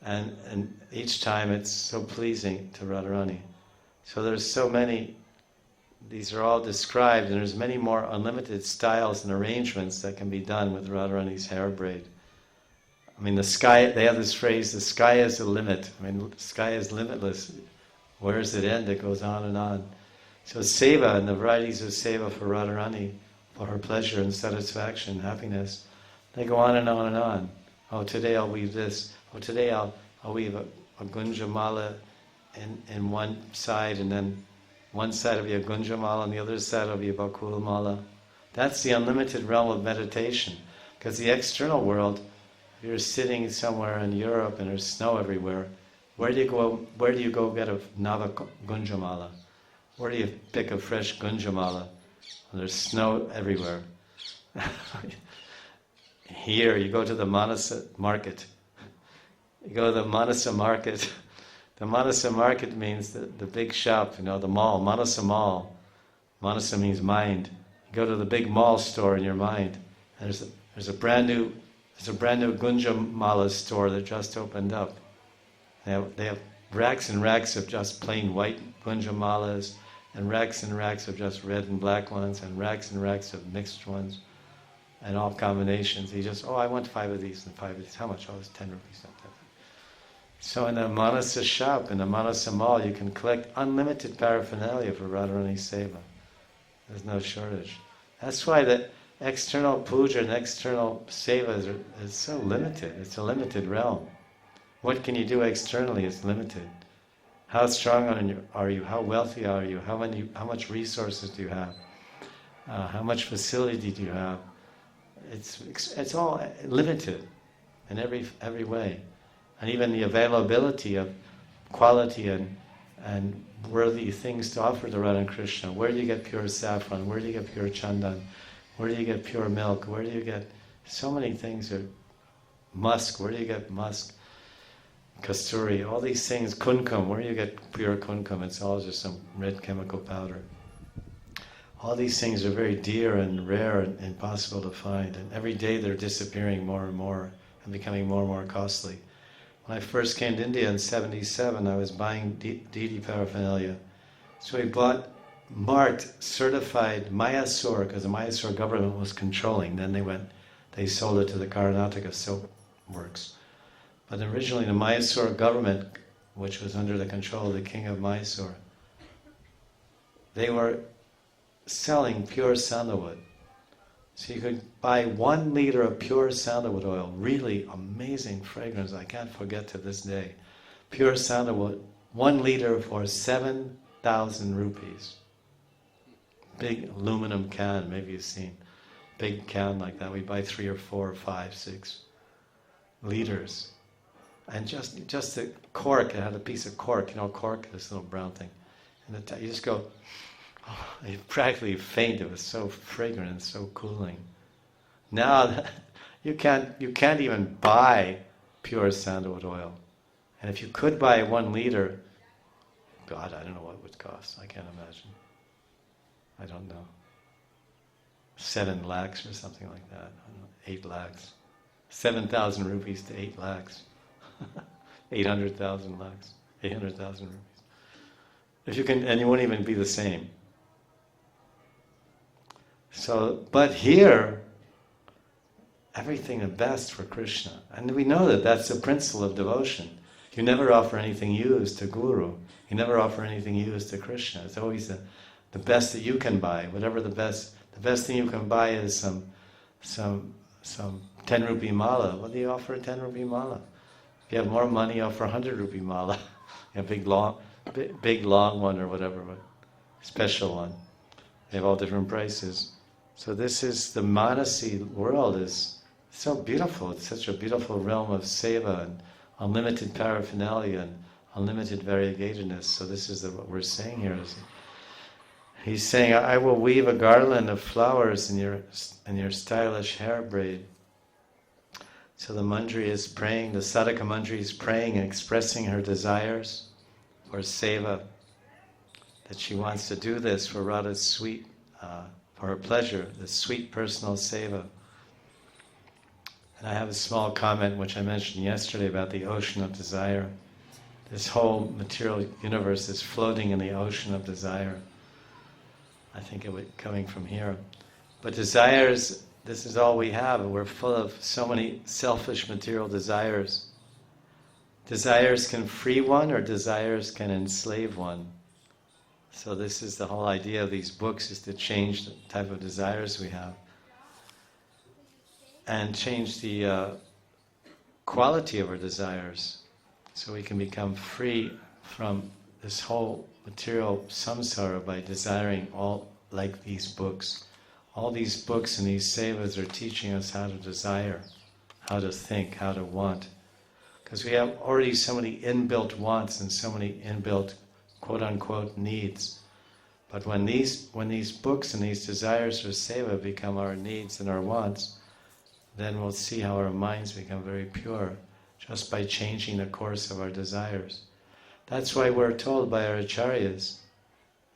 And each time it's so pleasing to Radharani. So there's so many, these are all described, and there's many more unlimited styles and arrangements that can be done with Radharani's hair braid. I mean, the sky, they have this phrase, the sky is the limit. I mean, the sky is limitless. Where does it end? It goes on and on. So seva and the varieties of seva for Radharani, for her pleasure and satisfaction, happiness, they go on and on and on. Oh, today I'll weave this. Oh, today I'll weave a gunjamala in one side, and then one side will be a gunjamala, and the other side will be a bakul mala. That's the unlimited realm of meditation. Because the external world, if you're sitting somewhere in Europe and there's snow everywhere, where do you go get a nava gunjamala? Where do you pick a fresh gunjamala? Well, there's snow everywhere. Here, you go to the Manasa market. You go to the Manasa market. The Manasa market means the big shop, the mall, Manasa Mall. Manasa means mind. You go to the big mall store in your mind. And there's a brand new Gunjamala store that just opened up. They have racks and racks of just plain white Gunjamalas, and racks of just red and black ones, and racks of mixed ones, and all combinations. I want 5 of these and 5 of these. How much? Oh, it's 10 rupees. So in the Manasa shop, in the Manasa mall, you can collect unlimited paraphernalia for Radharani Seva. There's no shortage. That's why external puja and external seva is so limited. It's a limited realm. What can you do externally is limited. How strong are you? How wealthy are you? How much resources do you have? How much facility do you have? It's all limited in every way, and even the availability of quality and worthy things to offer to Radha and Krishna. Where do you get pure saffron? Where do you get pure chandan? Where do you get pure milk? Where do you get so many things? Musk. Where do you get musk? Kasturi. All these things. Kunkum. Where do you get pure kunkum? It's all just some red chemical powder. All these things are very dear and rare and impossible to find, and every day they're disappearing more and more and becoming more and more costly. When I first came to India in '77, I was buying deity paraphernalia. So we bought marked, certified Mysore, because the Mysore government was controlling. Then they sold it to the Karnataka silk works. But originally the Mysore government, which was under the control of the king of Mysore, they were selling pure sandalwood. So you could buy 1 liter of pure sandalwood oil, really amazing fragrance, I can't forget to this day. Pure sandalwood, 1 liter for 7,000 rupees. Big aluminum can, maybe you've seen. Big can like that, we buy 3 or 4 or 5, 6 liters. And just the cork, it had a piece of cork, cork, this little brown thing. And you just go, you practically faint. It was so fragrant and so cooling. Now you can't even buy pure sandalwood oil. And if you could buy 1 liter, God, I don't know what it would cost. I can't imagine. I don't know. 7 lakhs or something like that. I don't know, 8 lakhs. 7,000 rupees to 8 lakhs. 800,000 lakhs. 800,000 rupees. If you can, and you won't even be the same. So, but here, everything the best for Krishna. And we know that that's the principle of devotion. You never offer anything used to Guru. You never offer anything used to Krishna. It's always the best that you can buy. Whatever the best thing you can buy is some 10 rupee mala. What do you offer a 10 rupee mala? If you have more money, offer 100 rupee mala. A big long one or whatever, but special one. They have all different prices. So this is, the Manasi world is so beautiful. It's such a beautiful realm of seva and unlimited paraphernalia and unlimited variegatedness. So this is what we're saying here. He's saying, I will weave a garland of flowers in your stylish hair braid. So the Manjari is praying, the Sadhaka Manjari is praying and expressing her desires for seva, that she wants to do this for Radha's sweet, for her pleasure, the sweet personal seva. And I have a small comment which I mentioned yesterday about the ocean of desire. This whole material universe is floating in the ocean of desire. I think it was coming from here. But desires, this is all we have. We're full of so many selfish material desires. Desires can free one, or desires can enslave one. So this is the whole idea of these books, is to change the type of desires we have. And change the quality of our desires. So we can become free from this whole material samsara by desiring all like these books. All these books and these sevas are teaching us how to desire, how to think, how to want. Because we have already so many inbuilt wants and so many inbuilt quote-unquote needs. But when these books and these desires for seva become our needs and our wants, then we'll see how our minds become very pure just by changing the course of our desires. That's why we're told by our acharyas,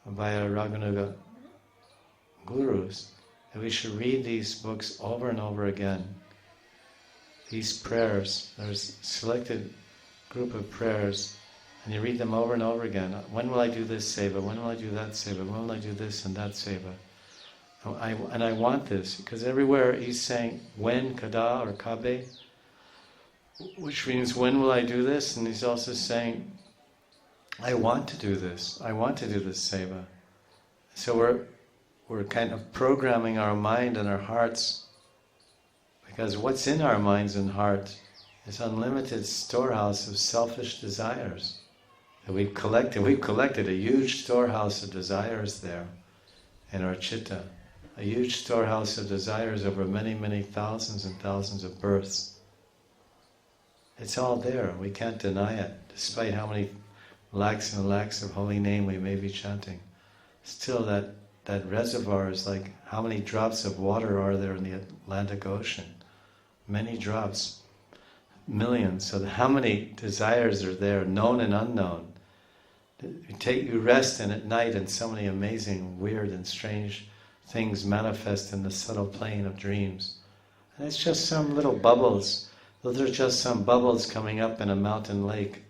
by our Raghunaga gurus, that we should read these books over and over again. These prayers, there's a selected group of prayers, and you read them over and over again. When will I do this seva? When will I do that seva? When will I do this and that seva? And I want this, because everywhere he's saying, when, kada, or kabe, which means when will I do this? And he's also saying, I want to do this. I want to do this seva. So we're kind of programming our mind and our hearts, because what's in our minds and heart is unlimited storehouse of selfish desires that we've collected. We've collected a huge storehouse of desires there in our chitta, a huge storehouse of desires over many, many thousands and thousands of births. It's all there, we can't deny it, despite how many lakhs and lakhs of holy name we may be chanting. Still that reservoir is like, how many drops of water are there in the Atlantic Ocean? Many drops, millions. So how many desires are there, known and unknown? You rest in at night, and so many amazing, weird and strange things manifest in the subtle plane of dreams. And it's just some little bubbles. Those are just some bubbles coming up in a mountain lake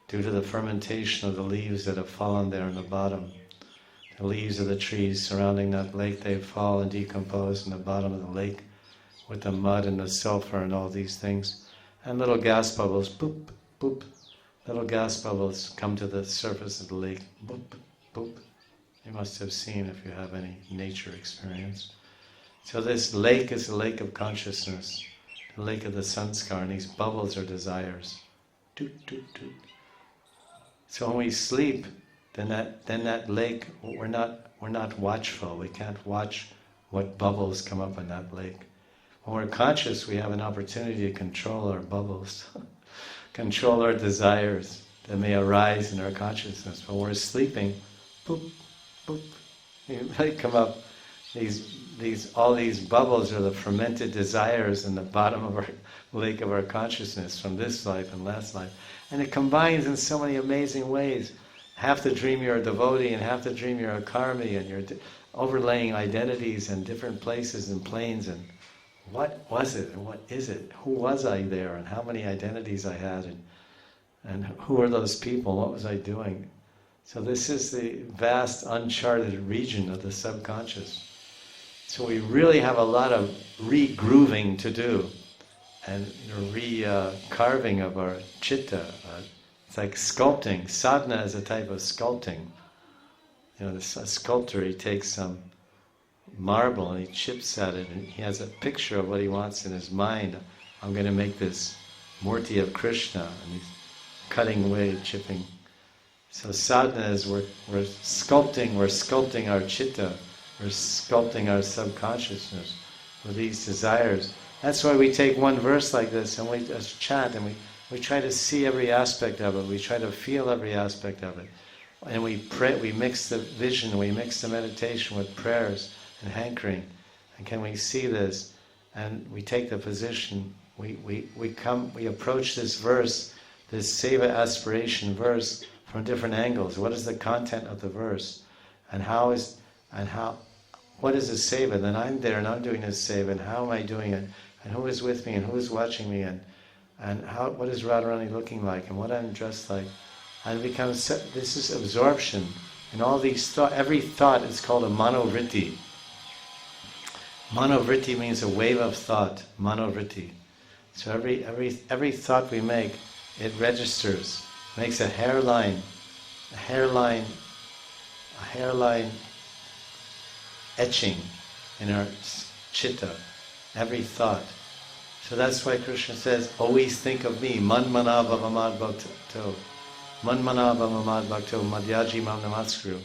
due to the fermentation of the leaves that have fallen there in the bottom. The leaves of the trees surrounding that lake, they fall and decompose in the bottom of the lake with the mud and the sulfur and all these things. And little gas bubbles, boop, boop. Little gas bubbles come to the surface of the lake, boop, boop. You must have seen if you have any nature experience. So this lake is the lake of consciousness, the lake of the sanskar, and these bubbles are desires. Toot, toot, toot. So when we sleep, then that lake, we're not watchful. We can't watch what bubbles come up in that lake. When we're conscious, we have an opportunity to control our bubbles, control our desires that may arise in our consciousness. When we're sleeping, boop, boop, they come up. All these bubbles are the fermented desires in the bottom of our lake of our consciousness from this life and last life. And it combines in so many amazing ways. Half the dream you're a devotee, and half the dream you're a karmi, and you're overlaying identities in different places and planes, and what was it, and what is it? Who was I there, and how many identities I had, and who are those people, what was I doing? So this is the vast uncharted region of the subconscious. So we really have a lot of re-grooving to do, and re-carving of our chitta. It's like sculpting. Sadhana is a type of sculpting. A sculptor, he takes some marble and he chips at it, and he has a picture of what he wants in his mind. I'm going to make this Murti of Krishna, and he's cutting away, chipping. So sadhana is we're sculpting our chitta, we're sculpting our subconsciousness with these desires. That's why we take one verse like this and we just chant, and we try to see every aspect of it, we try to feel every aspect of it. And we pray, we mix the vision, we mix the meditation with prayers and hankering. And can we see this? And we take the position, we approach this verse, this seva aspiration verse, from different angles. What is the content of the verse? And what is the seva? Then I'm there and I'm doing this seva, and how am I doing it? And who is with me, and who is watching me, and what is Radharani looking like, and what I'm dressed like. And this is absorption. And all these every thought is called a manovritti. Manovritti means a wave of thought, manovritti. So every thought we make, it registers, makes a hairline etching in our chitta, every thought. So that's why Krishna says, always think of me, manmana bhavamad bhakto, manmana bhavamad bhakto, madhyaji mam namaskru,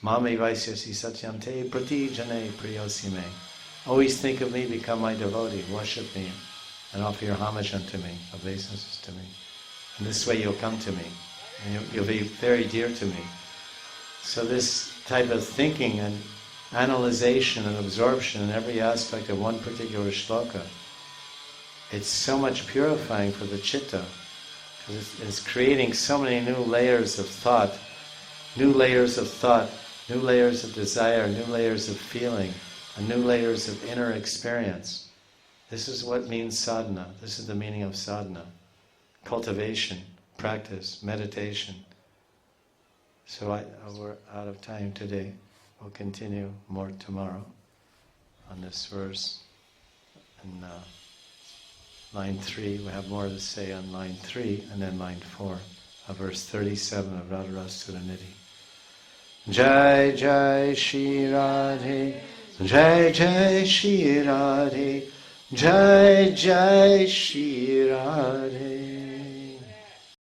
mame vaisyasi satyante prati jane priyosime. Always think of me, become my devotee, worship me, and offer your homage unto me, obeisances to me. And this way you'll come to me, and you'll be very dear to me. So this type of thinking and analyzation and absorption in every aspect of one particular shloka, it's so much purifying for the chitta, because it's creating so many new layers of thought, new layers of desire, new layers of feeling, and new layers of inner experience. This is what means sadhana. This is the meaning of sadhana. Cultivation, practice, meditation. So we're out of time today. We'll continue more tomorrow on this verse. And line 3, we have more to say on line 3, and then line 4 of verse 37 of Radharasa Sudha Nidhi. Jai Jai Shri Radhe Jai Jai Shri Radhe, Jai Jai Shri Radhe.